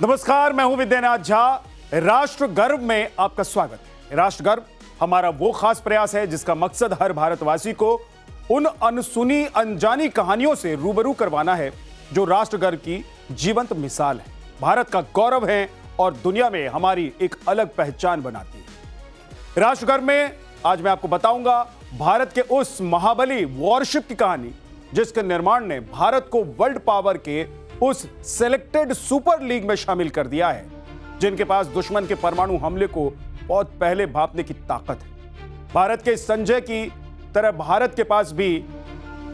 नमस्कार, मैं हूं विद्यानाथ झा। राष्ट्र गर्व में आपका स्वागत है। राष्ट्र गर्व हमारा वो खास प्रयास है जिसका मकसद हर भारतवासी को उन अनसुनी अनजानी कहानियों से रूबरू करवाना है जो राष्ट्र गर्व की जीवंत मिसाल है, भारत का गौरव है और दुनिया में हमारी एक अलग पहचान बनाती है। राष्ट्र गर्व में आज मैं आपको बताऊंगा भारत के उस महाबली वॉरशिप की कहानी जिसके निर्माण ने भारत को वर्ल्ड पावर के उस सेलेक्टेड सुपर लीग में शामिल कर दिया है, जिनके पास दुश्मन के परमाणु हमले को बहुत पहले भांपने की ताकत है। भारत के संजय की तरह भारत के पास भी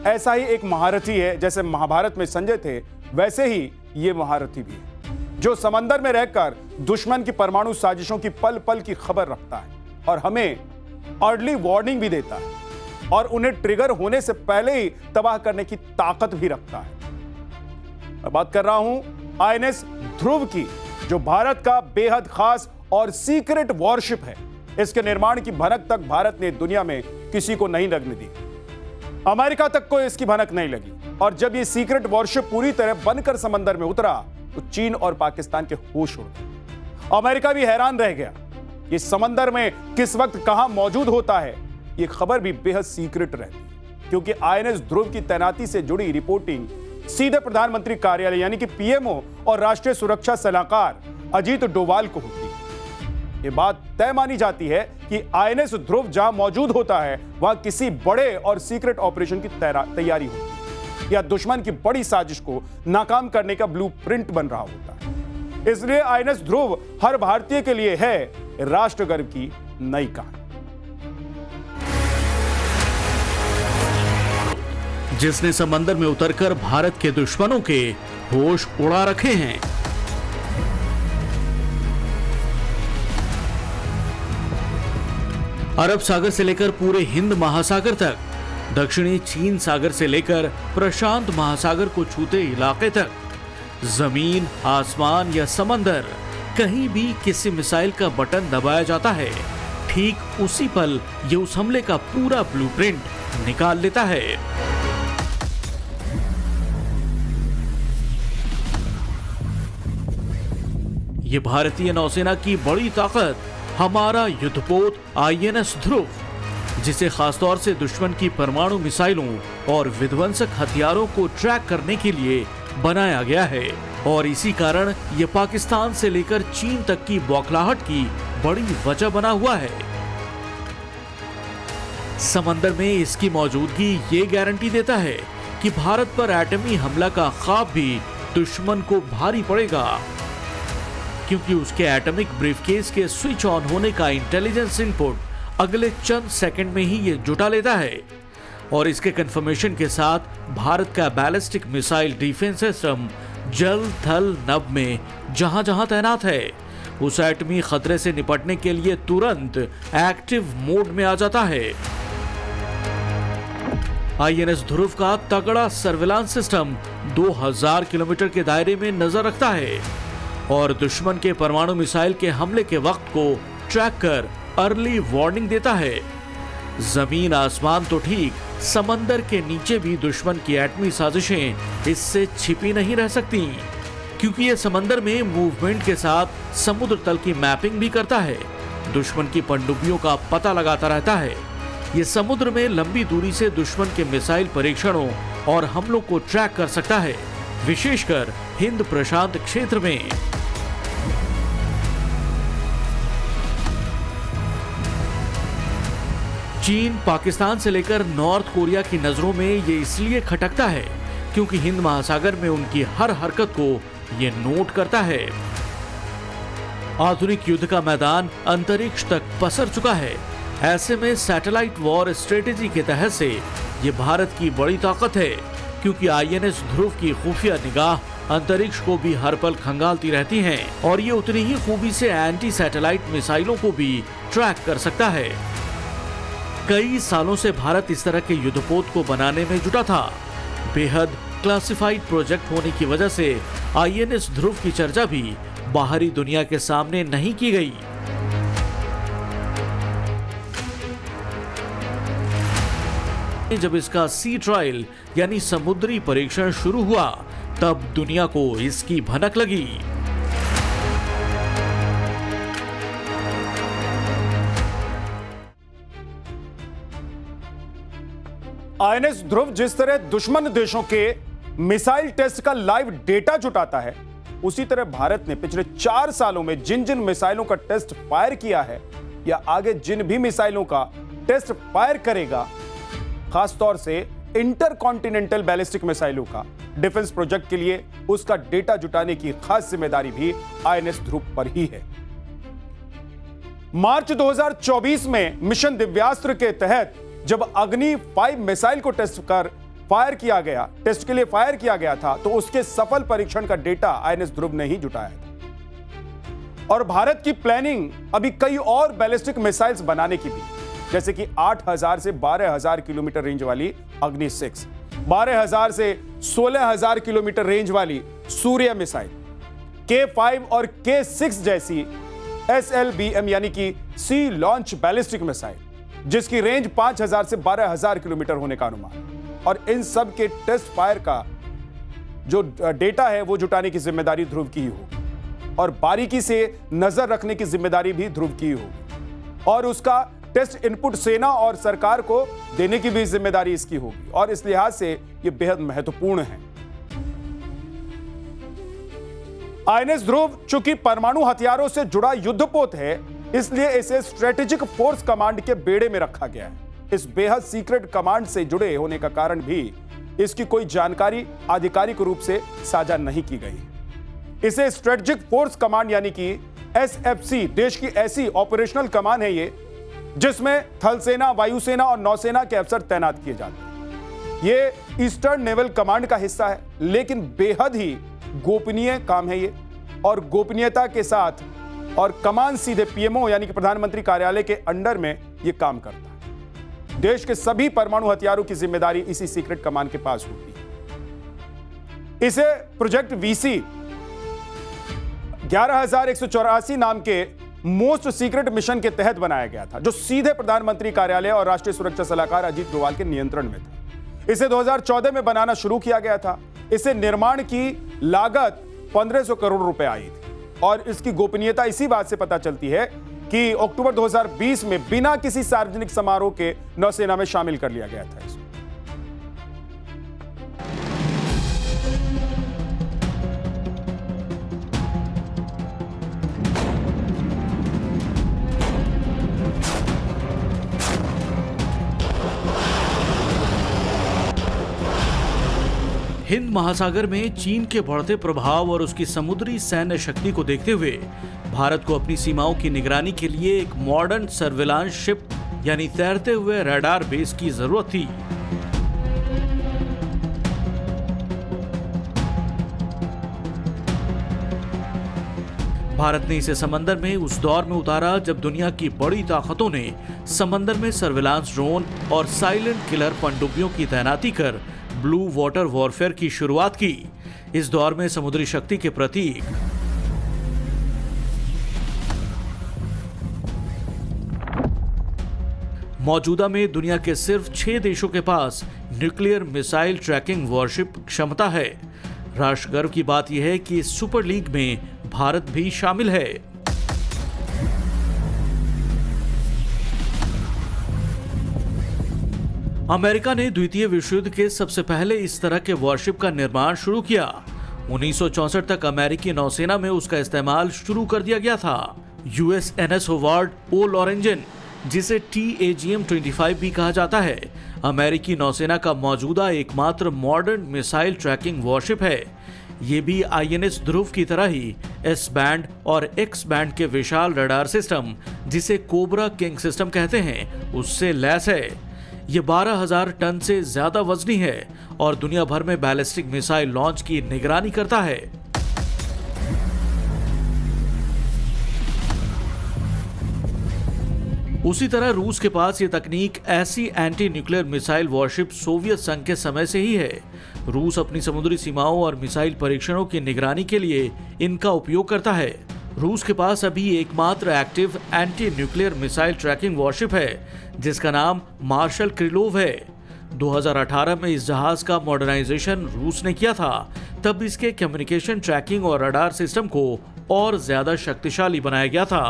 ऐसा ही एक महारथी है। जैसे महाभारत में संजय थे, वैसे ही ये महारथी भी है जो समंदर में रहकर दुश्मन की परमाणु साजिशों की पल पल की खबर रखता है और हमें अर्ली वार्निंग भी देता है और उन्हें ट्रिगर होने से पहले ही तबाह करने की ताकत भी रखता है। मैं बात कर रहा हूं आईएनएस ध्रुव की, जो भारत का बेहद खास और सीक्रेट वॉरशिप है। इसके निर्माण की भनक तक भारत ने दुनिया में किसी को नहीं लगने दी। अमेरिका तक को इसकी भनक नहीं लगी और जब यह सीक्रेट वॉरशिप पूरी तरह बनकर समंदर में उतरा तो चीन और पाकिस्तान के होश उड़ गए। अमेरिका भी हैरान रह गया कि समंदर में किस वक्त कहां मौजूद होता है। यह खबर भी बेहद सीक्रेट रहती, क्योंकि आईएनएस ध्रुव की तैनाती से जुड़ी रिपोर्टिंग सीधे प्रधानमंत्री कार्यालय यानी कि पीएमओ और राष्ट्रीय सुरक्षा सलाहकार अजीत डोवाल को होती है। यह बात तय मानी जाती है कि आईएनएस ध्रुव जहां मौजूद होता है वहां किसी बड़े और सीक्रेट ऑपरेशन की तैयारी होती है या दुश्मन की बड़ी साजिश को नाकाम करने का ब्लूप्रिंट बन रहा होता है। इसलिए आईएनएस ध्रुव हर भारतीय के लिए है राष्ट्र गर्व की नई कहानी, जिसने समंदर में उतरकर भारत के दुश्मनों के होश उड़ा रखे हैं। अरब सागर से लेकर पूरे हिंद महासागर तक, दक्षिणी चीन सागर से लेकर प्रशांत महासागर को छूते इलाके तक, जमीन, आसमान या समंदर, कहीं भी किसी मिसाइल का बटन दबाया जाता है, ठीक उसी पल ये उस हमले का पूरा ब्लूप्रिंट निकाल लेता है। ये भारतीय नौसेना की बड़ी ताकत हमारा युद्धपोत आईएनएस ध्रुव, जिसे खासतौर से दुश्मन की परमाणु मिसाइलों और विध्वंसक हथियारों को ट्रैक करने के लिए बनाया गया है और इसी कारण ये पाकिस्तान से लेकर चीन तक की बौखलाहट की बड़ी वजह बना हुआ है। समंदर में इसकी मौजूदगी ये गारंटी देता है कि भारत पर एटमी हमला का ख्वाब भी दुश्मन को भारी पड़ेगा, क्योंकि उसके एटॉमिक ब्रीफकेस के स्विच ऑन होने का इंटेलिजेंस इनपुट अगले चंद सेकंड में ही ये जुटा लेता है और इसके कंफर्मेशन के साथ भारत का बैलिस्टिक मिसाइल डिफेंस सिस्टम जल, थल, नभ में जहां जहां तैनात है उस एटमी खतरे से निपटने के लिए तुरंत एक्टिव मोड में आ जाता है। आईएनएस ध्रुव का तगड़ा सर्विलांस सिस्टम 2000 किलोमीटर के दायरे में नजर रखता है और दुश्मन के परमाणु मिसाइल के हमले के वक्त को ट्रैक कर अर्ली वार्निंग देता है। जमीन आसमान तो ठीक, समंदर के नीचे भी दुश्मन की एटमी साजिशें इससे छिपी नहीं रह सकती, क्योंकि ये समंदर में मूवमेंट के साथ समुद्र तल की मैपिंग भी करता है, दुश्मन की पनडुब्बियों का पता लगाता रहता है। ये समुद्र में लंबी दूरी से दुश्मन के मिसाइल परीक्षणों और हमलों को ट्रैक कर सकता है, विशेषकर हिंद प्रशांत क्षेत्र में। चीन, पाकिस्तान से लेकर नॉर्थ कोरिया की नजरों में ये इसलिए खटकता है क्योंकि हिंद महासागर में उनकी हर हरकत को ये नोट करता है। आधुनिक युद्ध का मैदान अंतरिक्ष तक पसर चुका है। ऐसे में सैटेलाइट वॉर स्ट्रेटेजी के तहत से ये भारत की बड़ी ताकत है, क्योंकि आईएनएस ध्रुव की खुफिया निगाह अंतरिक्ष को भी हर पल खंगालती रहती हैं और ये उतनी ही खूबी से एंटी सैटेलाइट मिसाइलों को भी ट्रैक कर सकता है। कई सालों से भारत इस तरह के युद्धपोत को बनाने में जुटा था। बेहद क्लासिफाइड प्रोजेक्ट होने की वजह से आईएनएस ध्रुव की चर्चा भी बाहरी दुनिया के सामने नहीं की गई। जब इसका सी ट्रायल यानी समुद्री परीक्षण शुरू हुआ तब दुनिया को इसकी भनक लगी। आईएनएस ध्रुव जिस तरह दुश्मन देशों के मिसाइल टेस्ट का लाइव डेटा जुटाता है, उसी तरह भारत ने पिछले 4 सालों में जिन जिन मिसाइलों का टेस्ट फायर किया है या आगे जिन भी मिसाइलों का टेस्ट फायर करेगा, खासतौर से इंटरकॉन्टिनेंटल बैलिस्टिक मिसाइलों का डिफेंस प्रोजेक्ट के लिए उसका डेटा जुटाने की खास जिम्मेदारी भी आईएनएस ध्रुव पर ही है। मार्च 2024 में मिशन दिव्यास्त्र के तहत जब अग्नि 5 मिसाइल को टेस्ट के लिए फायर किया गया था, तो उसके सफल परीक्षण का डेटा आईएनएस ध्रुव ने ही जुटाया था। और भारत की प्लानिंग अभी कई और बैलिस्टिक मिसाइल्स बनाने की भी, जैसे कि 8000 से 12000 किलोमीटर रेंज वाली अग्नि 6, 12000 से 16000 किलोमीटर रेंज वाली सूर्य मिसाइल, K5 और K6 जैसी SLBM यानी कि सी लॉन्च बैलिस्टिक मिसाइल, जिसकी रेंज 5000 से 12000 किलोमीटर होने का अनुमान। और इन सब के टेस्ट फायर का जो डेटा है वो जुटाने की जिम्मेदारी ध्रुव की ही होगी, और बारीकी से नजर रखने की जिम्मेदारी भी ध्रुव की ही होगी, और उसका टेस्ट इनपुट सेना और सरकार को देने की भी जिम्मेदारी इसकी होगी। और इस लिहाज से यह बेहद महत्वपूर्ण है। आईएनएस ध्रुव चूंकि परमाणु हथियारों से जुड़ा युद्धपोत है, इसलिए इसे स्ट्रेटेजिक फोर्स कमांड के बेड़े में रखा गया है। इस बेहद सीक्रेट कमांड से जुड़े होने का कारण भी इसकी कोई जानकारी आधिकारिक रूप से साझा नहीं की गई। इसे स्ट्रेटेजिक फोर्स कमांड यानी कि SFC देश की ऐसी ऑपरेशनल कमांड है ये, जिसमें थल सेना, वायुसेना और नौसेना के अफसर तैनात किए जाते हैं। ये ईस्टर्न नेवल कमांड का हिस्सा है, लेकिन बेहद ही गोपनीय काम है ये, और गोपनीयता के साथ, और कमान सीधे PMO यानी कि प्रधानमंत्री कार्यालय के अंडर में ये काम करता है। देश के सभी परमाणु हथियारों की जिम्मेदारी इसी सीक्रेट कमांड के पास होती है। इसे प्रोजेक्ट VC 11184 नाम के मोस्ट सीक्रेट मिशन के तहत बनाया गया था, जो सीधे प्रधानमंत्री कार्यालय और राष्ट्रीय सुरक्षा सलाहकार अजीत डोभाल के नियंत्रण में था। इसे 2014 में बनाना शुरू किया गया था। इसे निर्माण की लागत 1500 करोड़ रुपए आई थी, और इसकी गोपनीयता इसी बात से पता चलती है कि अक्टूबर 2020 में बिना किसी सार्वजनिक समारोह के नौसेना में शामिल कर लिया गया था इसको। हिंद महासागर में चीन के बढ़ते प्रभाव और उसकी समुद्री सैन्य शक्ति को देखते हुए भारत को अपनी सीमाओं की निगरानी के लिए एक मॉडर्न सर्विलांस शिप यानी तैरते हुए रडार बेस की जरूरत थी। भारत ने इसे समंदर में उस दौर में उतारा जब दुनिया की बड़ी ताकतों ने समंदर में सर्विलांस ड्रोन और साइलेंट किलर पनडुब्बियों की तैनाती कर ब्लू वाटर वॉरफेयर की शुरुआत की। इस दौर में समुद्री शक्ति के प्रतीक मौजूदा में दुनिया के सिर्फ 6 देशों के पास न्यूक्लियर मिसाइल ट्रैकिंग वॉरशिप क्षमता है। राष्ट्र गर्व की बात यह है कि इस सुपर लीग में भारत भी शामिल है। अमेरिका ने द्वितीय विश्व युद्ध के सबसे पहले इस तरह के वॉरशिप का निर्माण शुरू किया। 1964 तक अमेरिकी नौसेना में उसका इस्तेमाल शुरू कर दिया गया था। USNS होवार्ड ओ लॉरेंजन, जिसे TAGM-25 भी कहा जाता है, अमेरिकी नौसेना का मौजूदा एकमात्र मॉडर्न मिसाइल ट्रैकिंग वॉरशिप है। ये भी INS ध्रुव की तरह ही S बैंड और X बैंड के विशाल रडार सिस्टम, जिसे कोबरा किंग सिस्टम कहते हैं, उससे लैस है। ये 12,000 टन से ज्यादा वजनी है और दुनिया भर में बैलिस्टिक मिसाइल लॉन्च की निगरानी करता है। उसी तरह रूस के पास ये तकनीक ऐसी anti nuclear missile worship Soviet संघ के समय से ही है। रूस अपनी समुद्री सीमाओं और मिसाइल परीक्षणों की निगरानी के लिए इनका उपयोग करता है। रूस के पास अभी एकमात्र active anti nuclear missile tracking worship है, जिसका नाम मार्शल क्रिलोव है। 2018 में इस जहाज का मॉडर्नाइजेशन रूस ने किया था। तब इसके कम्युनिकेशन, ट्रैकिंग और रडार सिस्टम को और ज्यादा शक्तिशाली बनाया गया था।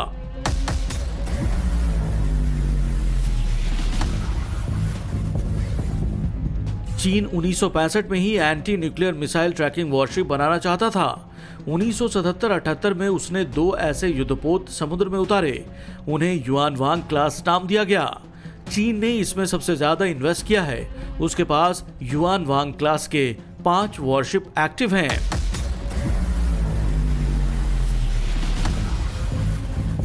चीन 1965 में ही anti nuclear missile tracking warship बनाना चाहता था। 1977-78 में उसने 2 ऐसे युद्धपोत समुद्र में उतारे। उन्हें युआन वांग क्लास नाम दिया गया। चीन ने इसमें सबसे ज्यादा इन्वेस्ट किया है। उसके पास युआन वांग क्लास के 5 वॉरशिप एक्टिव हैं।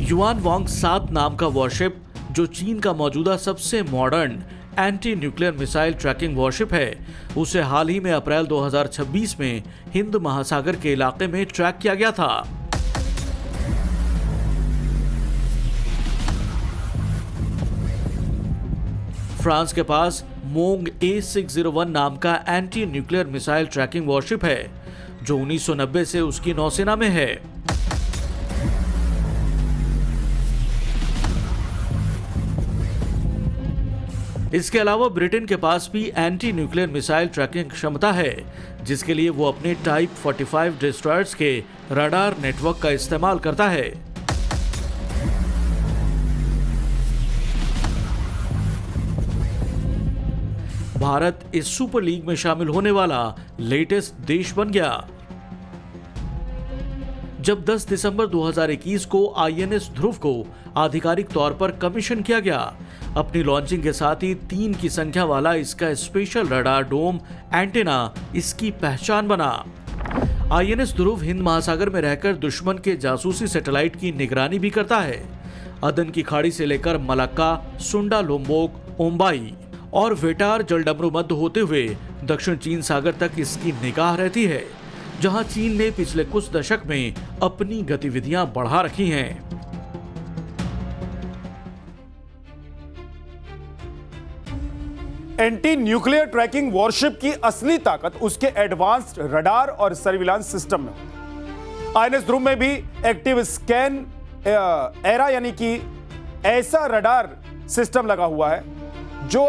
युआन वांग 7 नाम का वॉरशिप, जो चीन का मौजूदा सबसे modern anti nuclear missile tracking worship है, उसे हाल ही में अप्रैल 2026 में हिंद महासागर के इलाके में ट्रैक किया गया था। फ्रांस के पास मोंग A601 नाम का anti nuclear missile tracking worship है, जो 1990 से उसकी नौसेना में है। इसके अलावा ब्रिटेन के पास भी एंटी न्यूक्लियर मिसाइल ट्रैकिंग क्षमता है, जिसके लिए वो अपने टाइप 45 डिस्ट्रॉयर्स के रडार नेटवर्क का इस्तेमाल करता है। भारत इस सुपर लीग में शामिल होने वाला लेटेस्ट देश बन गया। जब 10 दिसंबर 2021 को आईएनएस ध्रुव को आधिकारिक तौर पर कमीशन किया गया, अपनी लॉन्चिंग के साथ ही 3 की संख्या वाला इसका स्पेशल रडार डोम एंटेना इसकी पहचान बना। आईएनएस ध्रुव हिंद महासागर में रहकर दुश्मन के जासूसी सैटेलाइट की निगरानी भी करता है। अदन की खाड़ी से लेकर मलक्का, सुंडा लोम्बोक, ओम्बाई और वेटार जलडमरू मध्य होते हुए दक्षिण चीन सागर तक इसकी निगाह रहती है, जहां चीन ने पिछले कुछ दशक में अपनी गतिविधियां बढ़ा रखी हैं। एंटी न्यूक्लियर ट्रैकिंग वॉरशिप की असली ताकत उसके एडवांस्ड रडार और सर्विलांस सिस्टम में है। आईएनएस ध्रुव में भी एक्टिव स्कैन एरा यानी कि ऐसा रडार सिस्टम लगा हुआ है जो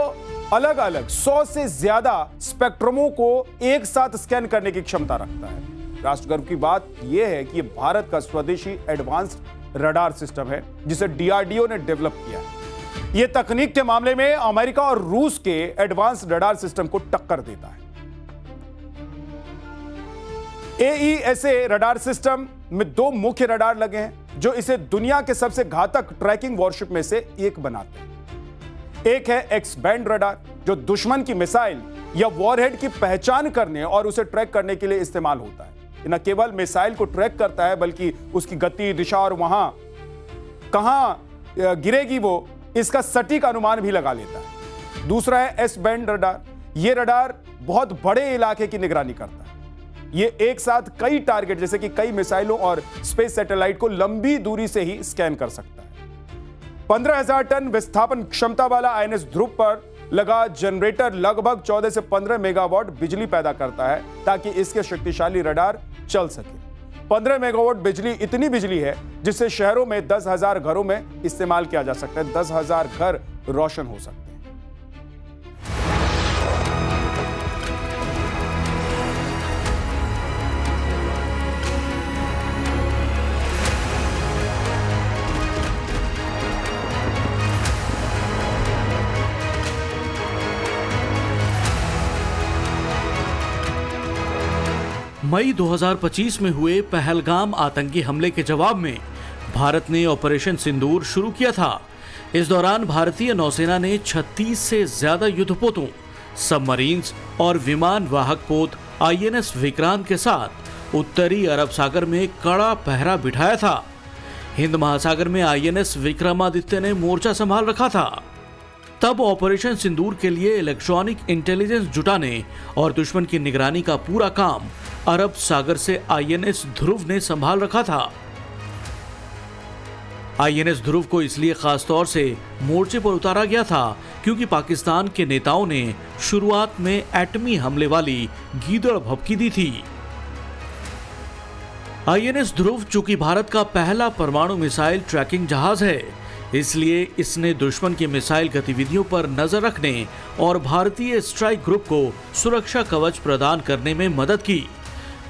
अलग अलग 100 से ज्यादा स्पेक्ट्रमों को एक साथ स्कैन करने की क्षमता रखता है। राष्ट्र गर्व की बात यह है कि यह भारत का स्वदेशी एडवांस्ड रडार सिस्टम है, जिसे डीआरडीओ ने डेवलप किया है। यह तकनीक के मामले में अमेरिका और रूस के एडवांस्ड रडार सिस्टम को टक्कर देता है। एईएसए रडार सिस्टम में 2 मुख्य रडार लगे हैं जो इसे दुनिया के सबसे घातक ट्रैकिंग वॉरशिप में से एक बनाते हैं। एक है एक्स बैंड रडार, जो दुश्मन की मिसाइल या वॉरहेड की पहचान करने और उसे ट्रैक करने के लिए इस्तेमाल होता है। न केवल मिसाइल को ट्रैक करता है, बल्कि उसकी गति, दिशा और वहां कहां गिरेगी वो इसका सटीक अनुमान भी लगा लेता है। दूसरा है एस बैंड रडार। यह रडार बहुत बड़े इलाके की निगरानी करता है। यह एक साथ कई टारगेट, जैसे कि कई मिसाइलों और स्पेस सैटेलाइट को लंबी दूरी से ही स्कैन कर सकता है। 15,000 टन विस्थापन क्षमता वाला आईएनएस ध्रुव पर लगा जनरेटर लगभग 14 से 15 मेगावाट बिजली पैदा करता है, ताकि इसके शक्तिशाली रडार चल सके। 15 मेगावाट बिजली इतनी बिजली है जिससे शहरों में 10,000 घरों में इस्तेमाल किया जा सकता है। 10,000 घर रोशन हो सकते हैं। मई 2025 में हुए पहलगाम आतंकी हमले के जवाब में भारत ने ऑपरेशन सिंदूर शुरू किया था। इस दौरान भारतीय नौसेना ने 36 से ज्यादा युद्धपोतों, सबमरीन्स और विमान वाहक पोत आईएनएस विक्रांत के साथ उत्तरी अरब सागर में कड़ा पहरा बिठाया था। हिंद महासागर में आईएनएस विक्रमादित्य ने मोर्चा संभाल रखा था। तब ऑपरेशन सिंदूर के लिए इलेक्ट्रॉनिक इंटेलिजेंस जुटाने और दुश्मन की निगरानी का पूरा काम अरब सागर से आईएनएस ध्रुव ने संभाल रखा था। आईएनएस ध्रुव को इसलिए खास तौर से मोर्चे पर उतारा गया था क्योंकि पाकिस्तान के नेताओं ने शुरुआत में एटमी हमले वाली गीदड़ भभकी दी थी। आईएनएस ध्रुव चूंकि भारत का पहला परमाणु मिसाइल ट्रैकिंग जहाज है, इसलिए इसने दुश्मन की मिसाइल गतिविधियों पर नजर रखने और भारतीय स्ट्राइक ग्रुप को सुरक्षा कवच प्रदान करने में मदद की।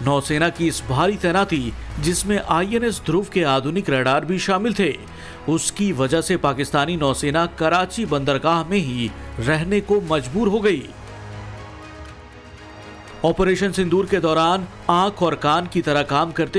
नौसेना की इस भारी तैनाती, जिसमें आईएनएस ध्रुव के आधुनिक रडार भी शामिल थे, उसकी वजह से पाकिस्तानी नौसेना कराची बंदरगाह में ही रहने को मजबूर हो गई। ऑपरेशन सिंदूर के दौरान आंख और कान की तरह काम करते